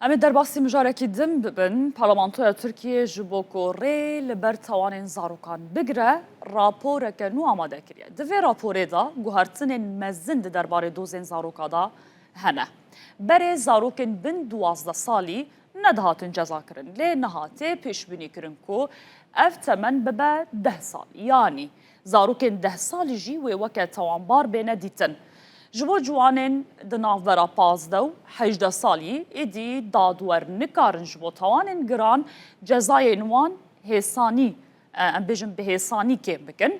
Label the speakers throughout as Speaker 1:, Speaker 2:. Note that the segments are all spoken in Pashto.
Speaker 1: ام درباسی مجارکی دم ببن پارلمانتوی ترکیه جبوکو ری لبر توانین زاروکان بگره راپور که نو آماده کریه دوی راپوره دا گوهرتن مزند درباره دوزین زاروکا دا هنه بره زاروکن بن 12 سالی ندهاتن جزا کرن لی نهاته پیش بینی کرن کو اف تمن ببه 10 سال یعنی زاروکن 10 سالی جی و وکه توانبار بینه دیتن جبو جوانین دناوبرا 15 و 18 سالی ایدی دادور نکارن جبو توانین گران جزای نوان هیسانی ام بیجن به هیسانی که بکن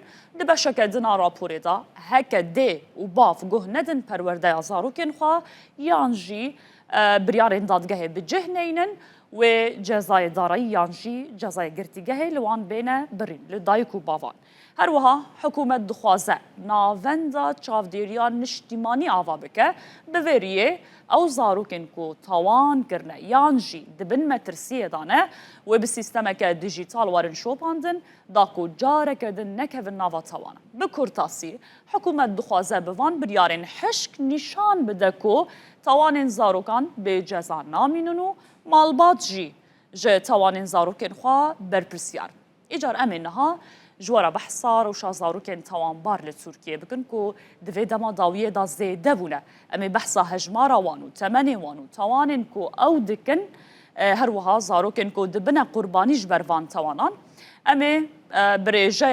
Speaker 1: دبشک دنا راپوری دا هک دی و باف گوه ندن پرورده ازاروکن خواه یانجی بریارین دادگاه بجه نینن و جزای دارایی یانجی جزای گرتیگه لوان بین برین لدایکو باوان هر وها حکومت دخوازه ناوندا چاودیریان نشتیمانی آوا بکه بوریه او زاروکن کو تاوان کرنه یانجی دبن مترسیه دانه و به سیستم که دیجیتال وارن شوپاندن داکو جاره کردن نکوین ناوا تاوانه بکرتاسی حکومت دخوازه بوان بریارن حشک نشان بده کو توانین زاروکان به جزا نامینونو مالبات جه توانین زاروکن خواه برپرسیار ایجار امینها جوارا بحثار و شازاروکن توانبار لترکیه بکن که دوی دما داویه دا زیده بونه امی بحثا هجمارا وانو تمنی وانو توانین که او دکن هر وها زاروکن که دبنه قربانیش بروان توانان امی بریجه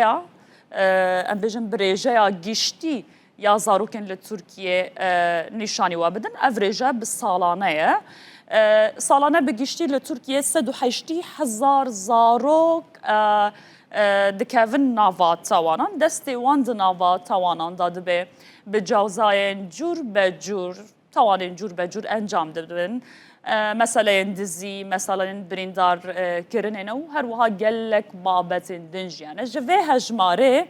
Speaker 1: ام بیجن بریجه گشتی یا زاروکن لترکیه نشانی وابدن افریجه بسالانه سالانه بگشتی لترکیه 180,000 زاروک دکوین ناوا توانان دستی واند ناوا توانان داده به جوزاین جور به جور توانین جور به جور انجام دادن مثلا دزی مثلا بریندار کرنه و هر وها گلک بابت دنجیانه جوه هجماره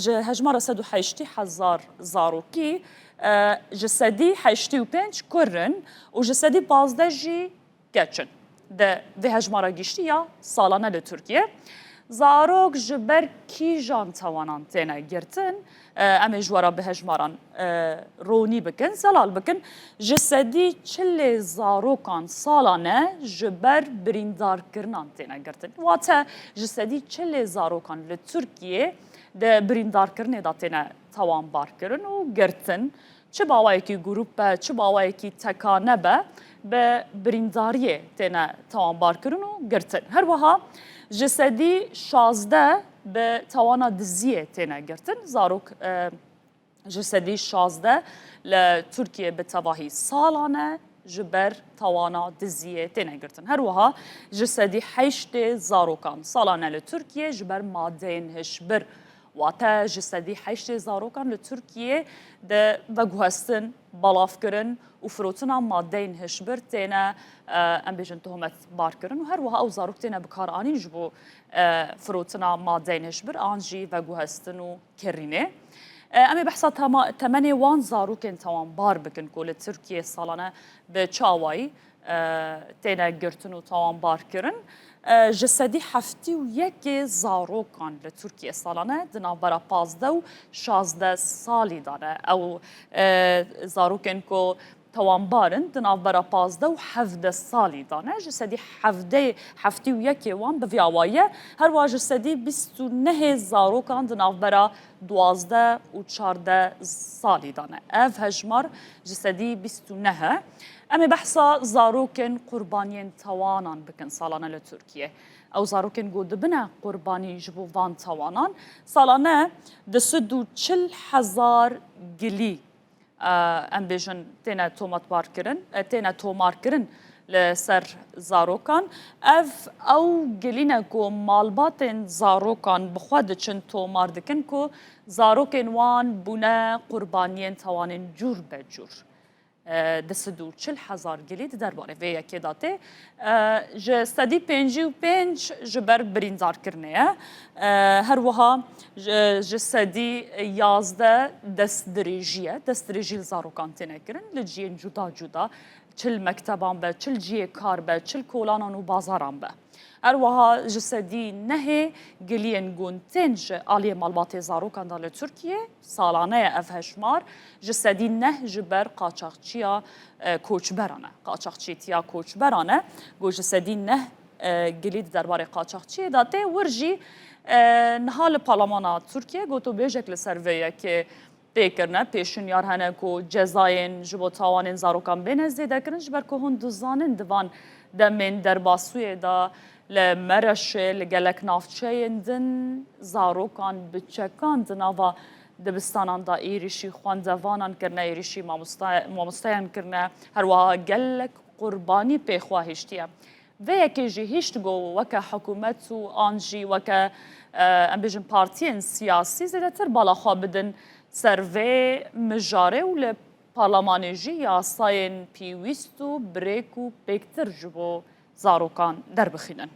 Speaker 1: هجماره 180,000 زاروکی جسدی 85 کرن و جسدی 15 جی گچن ده هجماره گشتی یا سالانه لترکیه زاروک جبر کی جان توانان تینا گرتن امی جوارا به هجماران رونی بکن زلال بکن جسدی 40 زاروکان سالانه جبر بریندار کرنان تینا گرتن واتا جسدی 40 زاروکان لترکیه ده بریندار کرنه دا تینا توانبار کرن و گرتن چه باوایی که گروپ چه باوایی که تکانه به برینداریه تینا توانبار کرن و گرتن هر وها جسدی 16 به توانا دزیه تینا گرتن زاروک جسدی 16 لترکیه به تواهی سالانه جبر توانا دزیه تینا گرتن هر وها جسدی 8 زاروکان سالانه لترکیه جبر مادین هشبر واتا جسدی 8 زاروکان لترکیه ده بگوهستن بلاف کرن و فروتنا مادین هشبر تینا ام بیجن تهمت بار کرن و هر وها او زاروک تینا بکار آنین جبو فروتنا مادین هشبر آنجی بگوهستن و کرینه امی بحثا تمنی وان زاروکن توان بار بکن کل ترکیه سالانه به چاوایی تینا گرتن و توان بار کرن جسدی 71 زاروکان لترکیه سالانه دنابرا 15 و 16 سالی داره او زاروکن که توانبارن دنابرا 15 و 17 سالی دانه جسدی 71 وان بویاوایه هر وا جسدی 29 زاروکان دنابرا 12 و 14 سالی دانه اف هجمار جسدی 29 اما بحثا زاروکن قربانین توانان بکن سالانه لترکیه او زاروکن گود بنا قربانی جبو وان توانان سالانه 240,000 گلی ام بیجن تینا تومار کرن لسر زاروکان اف او گلینا کو مالباتن زاروکان بخواد چن تومار دکن کو زاروکن وان بونه قربانین توانین جور به جور 240,000 گلید درباره وی یکی داته جسدی 55 جبر بریندار کرنه هر وها جسدی 11 دستدریجی زاروکان تینه کرن لجین جدا جدا چل مکتبان به چل جیه کار به چل کولانان و بازاران به هروها جسدی نه گلین گونتن ج آلی مالبات زاروکان دال ترکیه سالانه افهشمار جسدی نه جبر قاچاقچیا کوچبرانه قاچاقچیتیا کوچبرانه گو جسدی نه گلید درباره قاچاقچی داته ورجی نهال پارلمان ترکیه گوتو بیجک لسرویه که پیکرنه پیشون یار هنه کو جزاین جبو تاوانین زاروکان بین زیده کرن جبر که هون دوزانین دوان دمین در باسوی دا لمرش لگلک نافچه دن زاروکان بچکان دناوا دبستانان دا ایریشی خواندوانان کرنه ایریشی مامستایان کرنه هر وها گلک قربانی پیخواهشتیه و یکی جی هیشت گو وکه حکومت و آنجی وکه ام بیجن پارتین سیاسی زیده تر بالا خواه بدن سروی مجاره و لپارلمانی جی یاساین پیویست و بریک و پیکتر جبو زاروکان در بخینن.